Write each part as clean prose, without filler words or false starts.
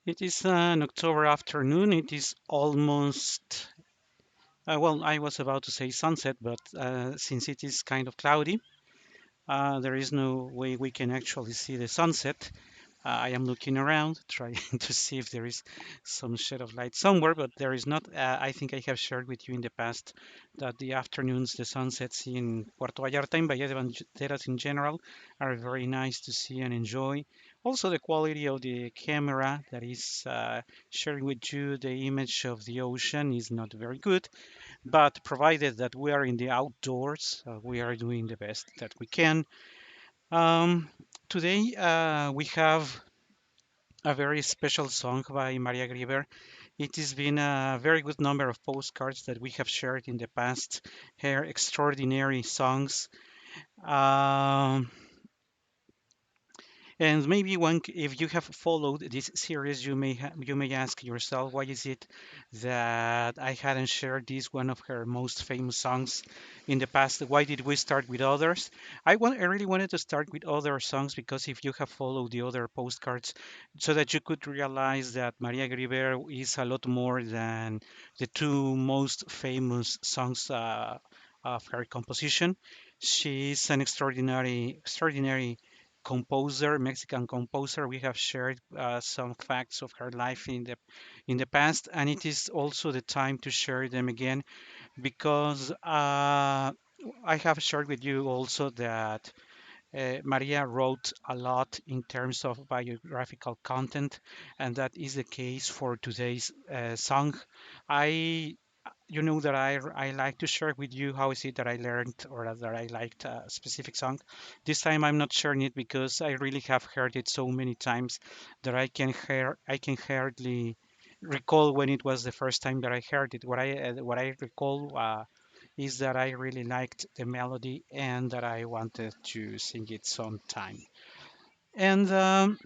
It is an October afternoon. It is almost, well, I was about to say sunset, but since it is kind of cloudy, there is no way we can actually see the sunset. I am looking around, trying to see if there is some shed of light somewhere, but there is not. I think I have shared with you in the past that the afternoons, the sunsets in Puerto Vallarta and Bahía de Banderas in general are very nice to see and enjoy. Also, the quality of the camera that is sharing with you the image of the ocean is not very good, but provided that we are in the outdoors, we are doing the best that we can. Um, Today, we have a very special song by Maria Grieber. It has been a very good number of postcards that we have shared in the past. Her extraordinary songs. Um, and maybe if you have followed this series, you may ask yourself, why is it that I hadn't shared this one of her most famous songs in the past? Why did we start with others? I really wanted to start with other songs because if you have followed the other postcards, so that you could realize that Maria Grieber is a lot more than the two most famous songs of her composition. She's an extraordinary composer, Mexican composer. We have shared some facts of her life in the past, and it is also the time to share them again because I have shared with you also that Maria wrote a lot in terms of biographical content, and that is the case for today's song. I you know that I like to share with you how is it that I learned or that I liked a specific song. This time I'm not sharing it because I really have heard it so many times that I can hardly recall when it was the first time that I heard it. What I recall is that I really liked the melody and that I wanted to sing it sometime. And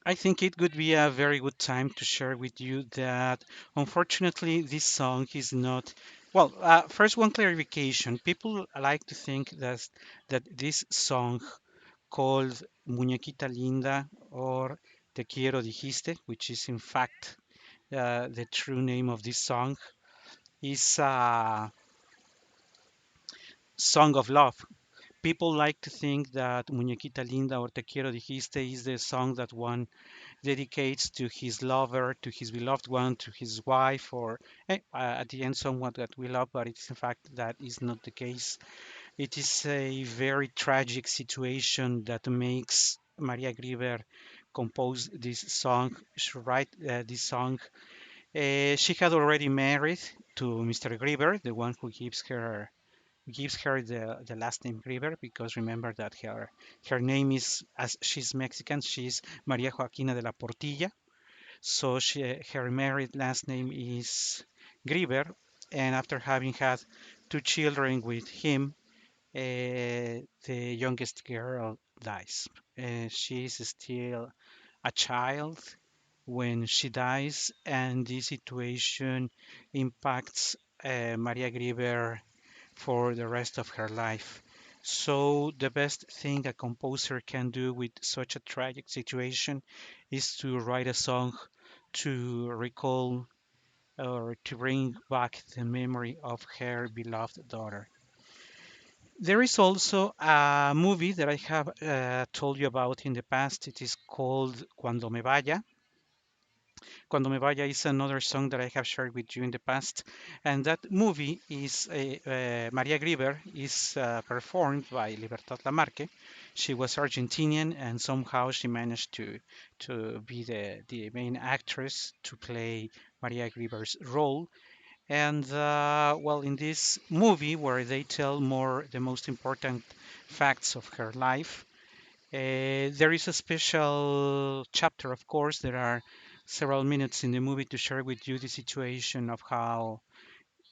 I think it would be a very good time to share with you that unfortunately this song is not. Well, first one clarification. People like to think that this song called Muñequita Linda or Te quiero dijiste, which is in fact the true name of this song, is a song of love. People like to think that Muñequita Linda or Te quiero dijiste is the song that one dedicates to his lover, to his beloved one, to his wife, or at the end, someone that we love, but it's in fact that is not the case. It is a very tragic situation that makes Maria Grieber compose this song, she write this song. She had already married to Mr. Grieber, the one who gives her the last name Grieber, because remember that her name is, as she's Mexican, she's Maria Joaquina de la Portilla. So her married last name is Grieber, and after having had two children with him, the youngest girl dies. She is still a child when she dies, and this situation impacts Maria Grieber for the rest of her life. So, the best thing a composer can do with such a tragic situation is to write a song to recall or to bring back the memory of her beloved daughter. There is also a movie that I have told you about in the past. It is called Cuando Me Vaya. Cuando Me Vaya is another song that I have shared with you in the past, and that movie is Maria Grieber is performed by Libertad Lamarque. She was Argentinian, and somehow she managed to be the main actress to play Maria Grieber's role. And well, in this movie, where they tell more the most important facts of her life, there is a special chapter, of course. There are several minutes in the movie to share with you the situation of how,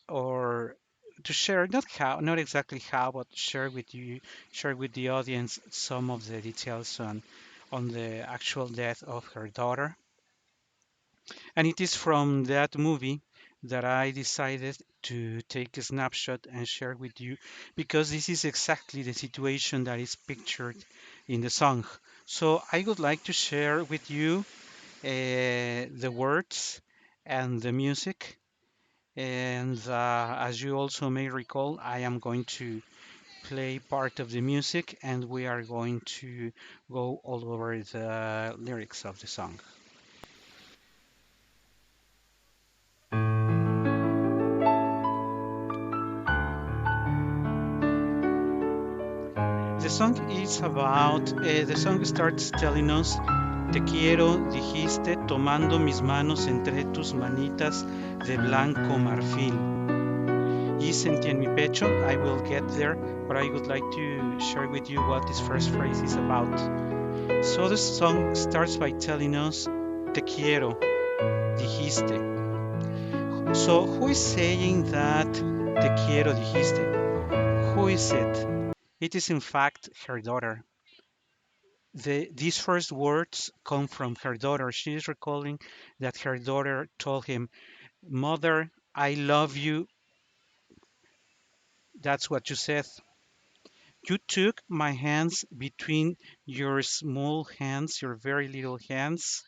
or to share not exactly how, but share with the audience some of the details on the actual death of her daughter. And it is from that movie that I decided to take a snapshot and share with you because this is exactly the situation that is pictured in the song. So I would like to share with you the words and the music. And as you also may recall, I am going to play part of the music and we are going to go all over the lyrics of the song. The song starts telling us, te quiero, dijiste, tomando mis manos entre tus manitas de blanco marfil. Y sentí en mi pecho, I will get there, but I would like to share with you what this first phrase is about. So the song starts by telling us, te quiero, dijiste. So who is saying that te quiero, dijiste? Who is it? It is in fact her daughter. These first words come from her daughter. She is recalling that her daughter told him, Mother, I love you. That's what you said. You took my hands between your small hands, your very little hands,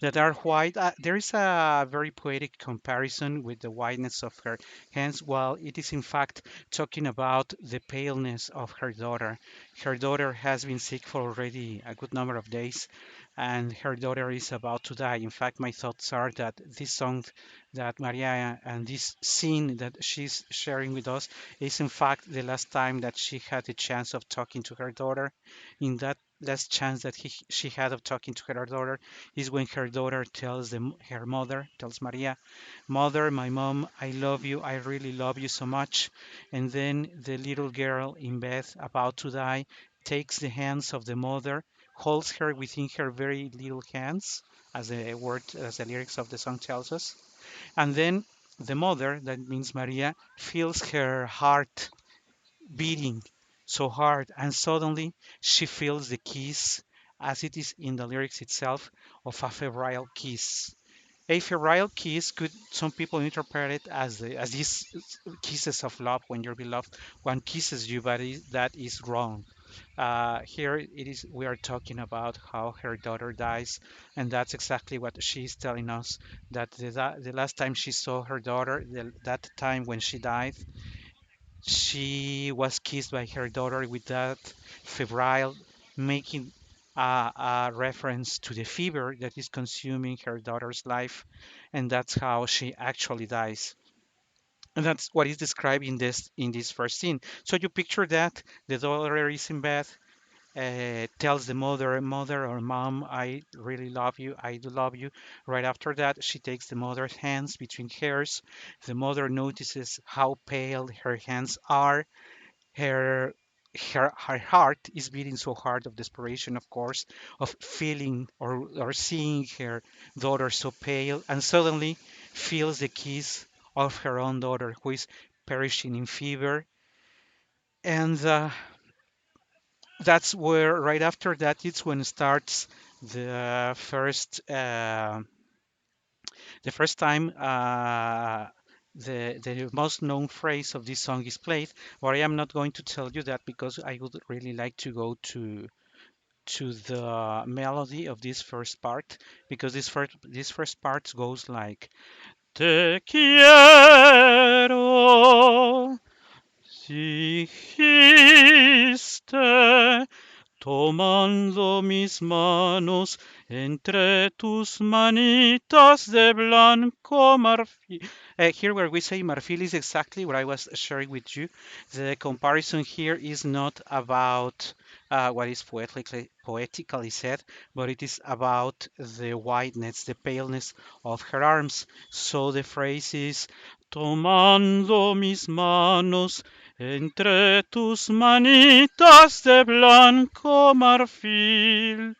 that are white. There is a very poetic comparison with the whiteness of her hands, while it is in fact talking about the paleness of her daughter. Her daughter has been sick for already a good number of days, and her daughter is about to die. In fact, my thoughts are that this song that Maria and this scene that she's sharing with us is in fact the last time that she had the chance of talking to her daughter. In that last chance that she had of talking to her daughter, is when her daughter tells her mother, tells Maria, Mother, my mom, I love you. I really love you so much. And then the little girl in bed, about to die, takes the hands of the mother, holds her within her very little hands, as the lyrics of the song tells us. And then the mother, that means Maria, feels her heart beating so hard, and suddenly she feels the kiss, as it is in the lyrics itself, of a febrile kiss. A febrile kiss could some people interpret it as these kisses of love when your beloved one kisses you, but that is wrong. Here it is. We are talking about how her daughter dies, and that's exactly what she's telling us. That the last time she saw her daughter, that time when she died, she was kissed by her daughter with that febrile, making a reference to the fever that is consuming her daughter's life, and that's how she actually dies. And that's what is described in this first scene. So you picture that the daughter is in bed, tells the mother, Mother or Mom, I really love you. I do love you. Right after that, she takes the mother's hands between hers. The mother notices how pale her hands are. her her heart is beating so hard of desperation, of course, of feeling or seeing her daughter so pale, and suddenly feels the kiss of her own daughter who is perishing in fever. And that's where right after that it's when starts the first time the most known phrase of this song is played, but I am not going to tell you that because I would really like to go to the melody of this first part, because this first part goes like Te quiero, dijiste, tomando mis manos entre tus manitas de blanco marfil. Here, where we say marfil, is exactly what I was sharing with you. The comparison here is not about what is poetically said, but it is about the whiteness, the paleness of her arms. So the phrase is tomando mis manos entre tus manitas de blanco marfil,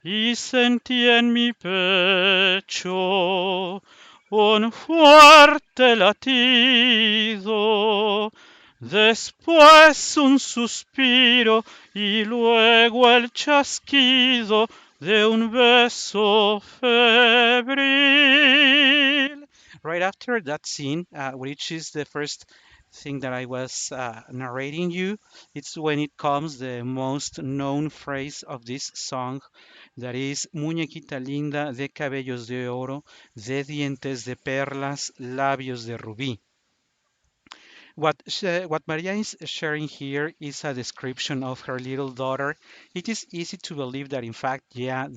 y sentí en mi pecho un fuerte latido, después un suspiro y luego el chasquido de un beso febril. Right after that scene, which is the first thing that I was narrating you. It's when it comes the most known phrase of this song, that is muñequita linda de cabellos de oro, de dientes de perlas, labios de rubí. What Maria is sharing here is a description of her little daughter. It is easy to believe that, in fact, yeah,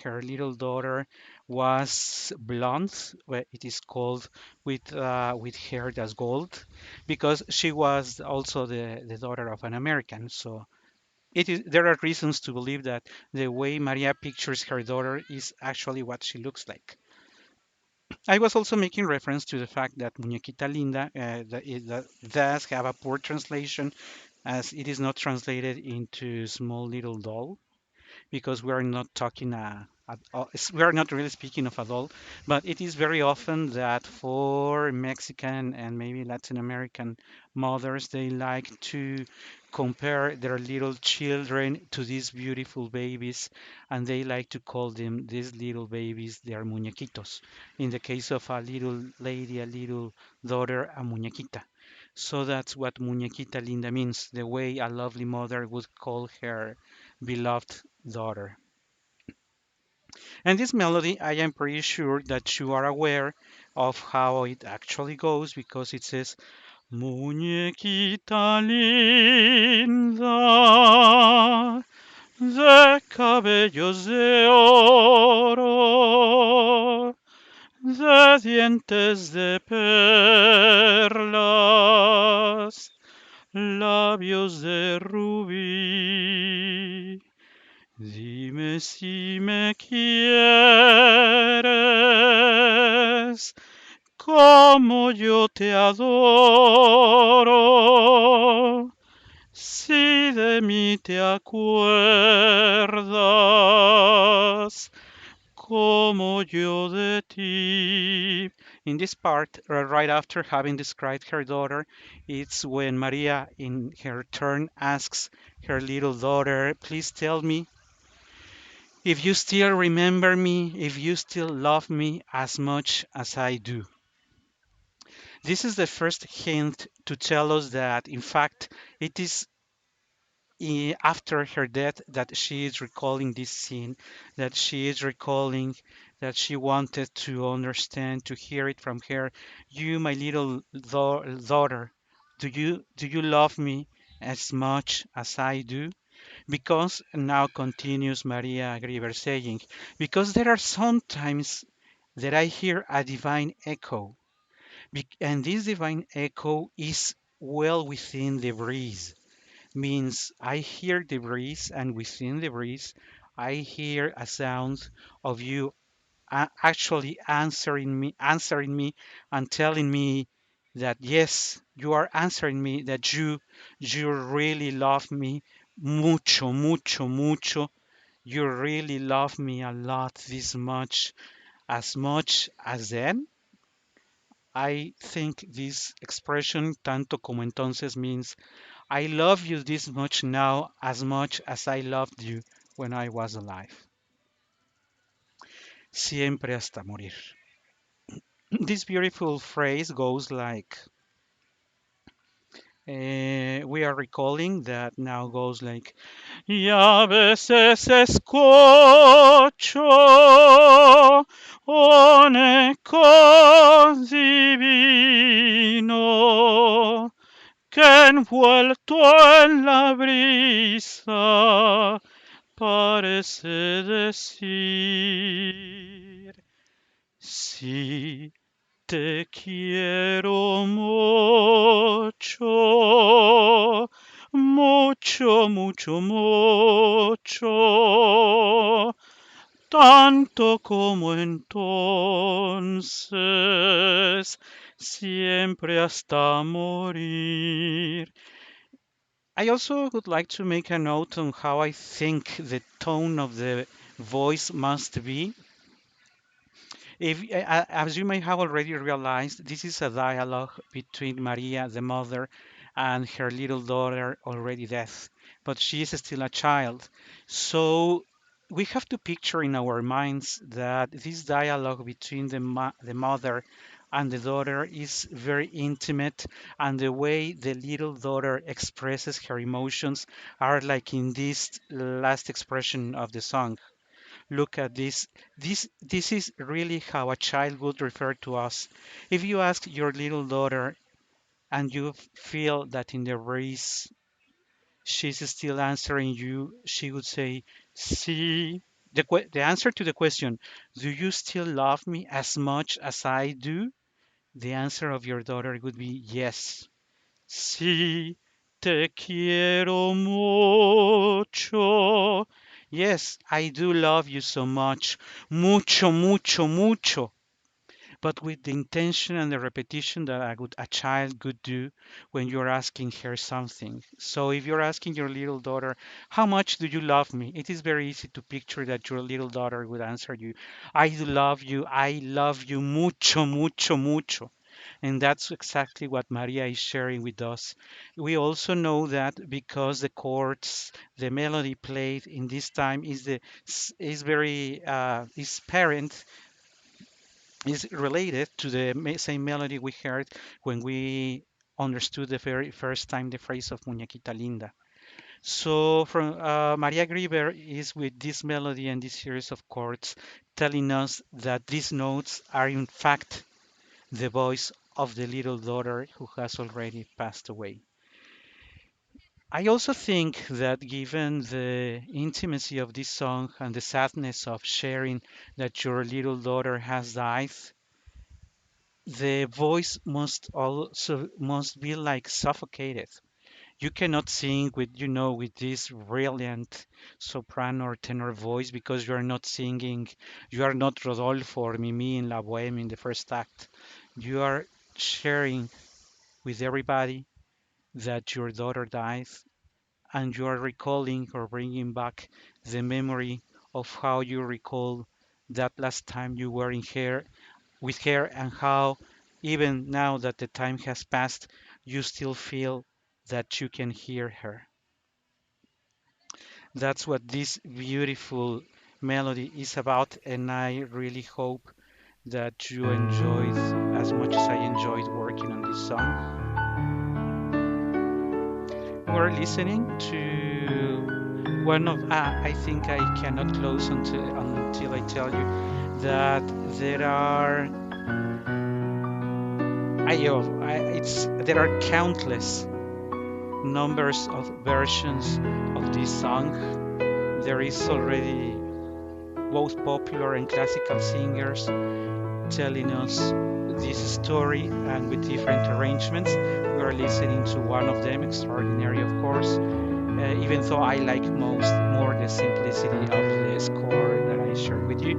her little daughter was blonde. Well, it is called with hair that's gold, because she was also the daughter of an American. So there are reasons to believe that the way Maria pictures her daughter is actually what she looks like. I was also making reference to the fact that Muñequita Linda that does have a poor translation, as it is not translated into small little doll, because we are not talking we are not really speaking of a doll, but it is very often that for Mexican and maybe Latin American mothers, they like to compare their little children to these beautiful babies, and they like to call them these little babies their muñequitos. In the case of a little lady, a little daughter, a muñequita. So that's what muñequita linda means, the way a lovely mother would call her beloved daughter. And this melody, I am pretty sure that you are aware of how it actually goes, because it says, Muñequita linda de cabellos de oro, de dientes de perlas, labios de rubí. Dime si me quieres, como yo te adoro, si de mí te acuerdas, como yo de ti. In this part, right after having described her daughter, it's when Maria, in her turn, asks her little daughter, please tell me if you still remember me, if you still love me as much as I do. This is the first hint to tell us that, in fact, it is after her death that she is recalling this scene, that she is recalling that she wanted to understand, to hear it from her. You, my little daughter, do you love me as much as I do? Because now continues Maria Grieber saying, because there are sometimes that I hear a divine echo, and this divine echo is well within the breeze. Means I hear the breeze, and within the breeze, I hear a sound of you actually answering me, and telling me that yes, you are answering me, that you really love me mucho, mucho, mucho. You really love me a lot, this much as then. I think this expression, tanto como entonces, means I love you this much now as much as I loved you when I was alive. Siempre hasta morir. This beautiful phrase goes like, we are recalling that now goes like, y a veces escucho un eco divino que envuelto en la brisa parece decir, sí, te quiero mucho, mucho, mucho, mucho, tanto como entonces, siempre hasta morir. I also would like to make a note on how I think the tone of the voice must be. As you may have already realized, this is a dialogue between Maria, the mother, and her little daughter, already dead, but she is still a child. So we have to picture in our minds that this dialogue between the mother and the daughter is very intimate, and the way the little daughter expresses her emotions are like in this last expression of the song. Look at this. This is really how a child would refer to us. If you ask your little daughter and you feel that in the race she's still answering you, she would say, "See." The answer to the question, "Do you still love me as much as I do?" The answer of your daughter would be yes. Sí, te quiero mucho. Yes, I do love you so much. Mucho, mucho, mucho. But with the intention and the repetition that a child could do when you're asking her something. So if you're asking your little daughter, "How much do you love me?" It is very easy to picture that your little daughter would answer you, "I do love you. I love you mucho, mucho, mucho." And that's exactly what Maria is sharing with us. We also know that because the chords, the melody played in this time is very is parent is related to the same melody we heard when we understood the very first time the phrase of Muñequita Linda. So from Maria Grieber is with this melody and this series of chords telling us that these notes are in fact the voice of the little daughter who has already passed away. I also think that given the intimacy of this song and the sadness of sharing that your little daughter has died, the voice must be like suffocated. You cannot sing with this brilliant soprano or tenor voice because you are not singing, you are not Rodolfo or Mimi in La Boheme in the first act. You are sharing with everybody that your daughter died, and you are recalling or bringing back the memory of how you recall that last time you were in her with her, and how even now that the time has passed, you still feel that you can hear her. That's what this beautiful melody is about, and I really hope that you enjoyed as much as I enjoyed working on this song. We're listening to one of I think I cannot close until I tell you that there are there are countless numbers of versions of this song. There is already both popular and classical singers telling us this story and with different arrangements. We are listening to one of them, extraordinary, of course. Even though I like more the simplicity of the score that I shared with you.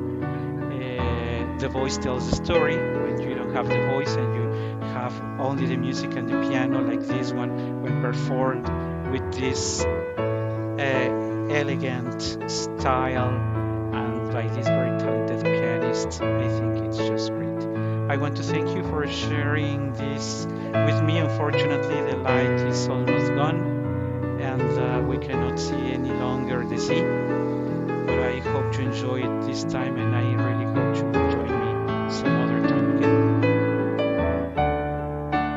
The voice tells the story when you don't have the voice and you have only the music and the piano, like this one, when performed with this elegant style and by this very talented pianist. I think it's just great. I want to thank you for sharing this with me. Unfortunately, the light is almost gone and we cannot see any longer the sea. But I hope you enjoyed this time, and I